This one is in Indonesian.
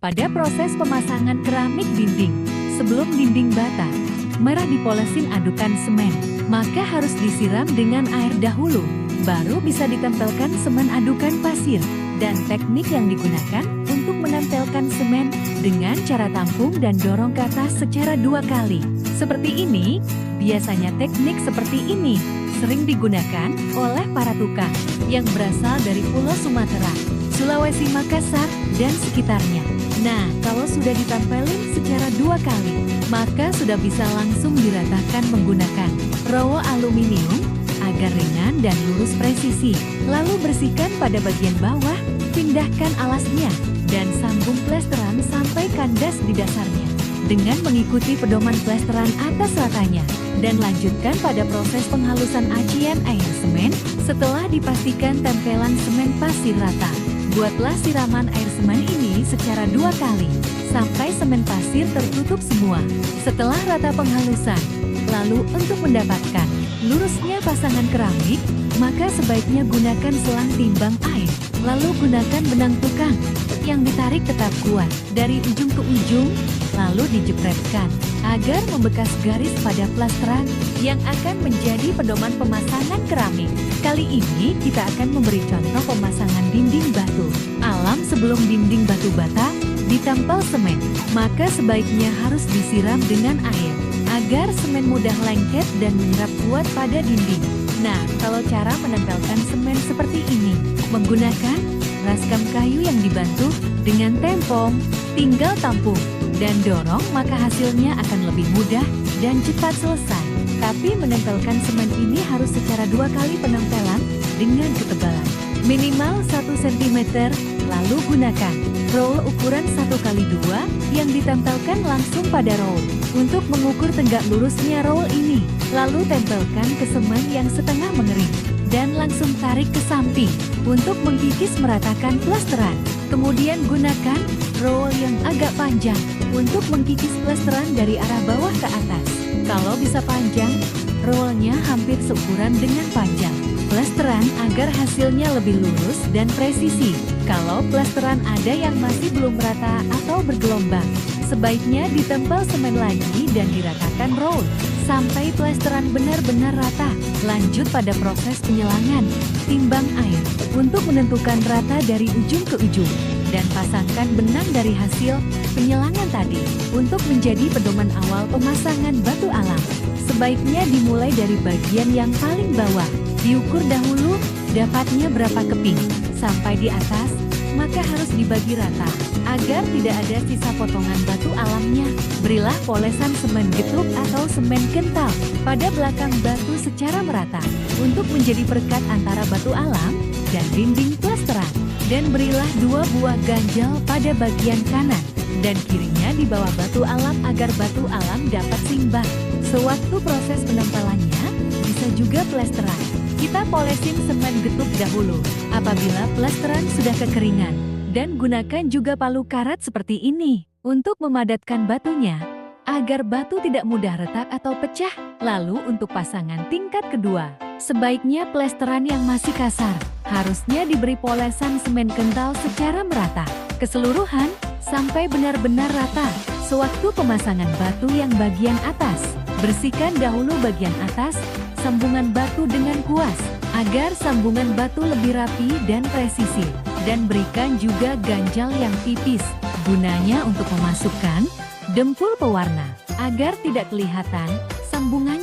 Pada proses pemasangan keramik dinding, sebelum dinding bata, merah dipolesin adukan semen, maka harus disiram dengan air dahulu, baru bisa ditempelkan semen adukan pasir. Dan teknik yang digunakan untuk menempelkan semen dengan cara tampung dan dorong ke atas secara 2 kali. Seperti ini, biasanya teknik seperti ini sering digunakan oleh para tukang yang berasal dari Pulau Sumatera, Sulawesi, Makassar, dan sekitarnya. Nah, kalau sudah ditempelin secara 2 kali, maka sudah bisa langsung diratakan menggunakan rowo aluminium agar ringan dan lurus presisi. Lalu bersihkan pada bagian bawah, pindahkan alasnya, dan sambung plesteran sampai kandas di dasarnya dengan mengikuti pedoman plesteran atas ratanya. Dan lanjutkan pada proses penghalusan acian air semen setelah dipastikan tempelan semen pasir rata. Buatlah siraman air semen ini secara 2 kali, sampai semen pasir tertutup semua. Setelah rata penghalusan, lalu untuk mendapatkan lurusnya pasangan keramik, maka sebaiknya gunakan selang timbang air. Lalu gunakan benang tukang yang ditarik tetap kuat dari ujung ke ujung, lalu dijepretkan agar membekas garis pada plesteran yang akan menjadi pedoman pemasangan keramik. Kali ini kita akan memberi contoh pemasangan dinding batu alam. Sebelum dinding batu bata ditempel semen, maka sebaiknya harus disiram dengan air agar semen mudah lengket dan menyerap kuat pada dinding. Nah, kalau cara menempelkan semen seperti ini, menggunakan raskam kayu yang dibantu dengan tempong, tinggal tampung dan dorong, maka hasilnya akan lebih mudah dan cepat selesai. Tapi menempelkan semen ini harus secara 2 kali penempelan dengan ketebalan minimal 1 cm, lalu gunakan roll ukuran 1x2 yang ditempelkan langsung pada roll. Untuk mengukur tegak lurusnya roll ini, lalu tempelkan ke semen yang setengah mengering dan langsung tarik ke samping untuk mengkikis meratakan plesteran. Kemudian gunakan roll yang agak panjang untuk mengkikis plesteran dari arah bawah ke atas. Kalau bisa panjang, rollnya hampir seukuran dengan panjang plesteran agar hasilnya lebih lurus dan presisi. Kalau plesteran ada yang masih belum rata atau bergelombang, sebaiknya ditempel semen lagi dan diratakan roll sampai plesteran benar-benar rata. Lanjut pada proses penyelangan, timbang air untuk menentukan rata dari ujung ke ujung dan pasangkan benang dari hasil penyelangan tadi untuk menjadi pedoman awal pemasangan batu alam. Sebaiknya dimulai dari bagian yang paling bawah. Diukur dahulu dapatnya berapa keping sampai di atas, maka harus dibagi rata agar tidak ada sisa potongan batu alamnya. Berilah polesan semen getuk atau semen kental pada belakang batu secara merata untuk menjadi perekat antara batu alam dan dinding plesteran. Dan berilah 2 buah ganjal pada bagian kanan dan kirinya di bawah batu alam agar batu alam dapat seimbang. Sewaktu proses penempelannya, bisa juga plesteran. Kita polesin semen getuk dahulu apabila plesteran sudah kekeringan. Dan gunakan juga palu karat seperti ini untuk memadatkan batunya agar batu tidak mudah retak atau pecah. Lalu untuk pasangan tingkat kedua, sebaiknya plesteran yang masih kasar harusnya diberi polesan semen kental secara merata keseluruhan sampai benar-benar rata. Sewaktu pemasangan batu yang bagian atas, bersihkan dahulu bagian atas sambungan batu dengan kuas agar sambungan batu lebih rapi dan presisi. Dan berikan juga ganjal yang tipis, gunanya untuk memasukkan dempul pewarna agar tidak kelihatan sambungan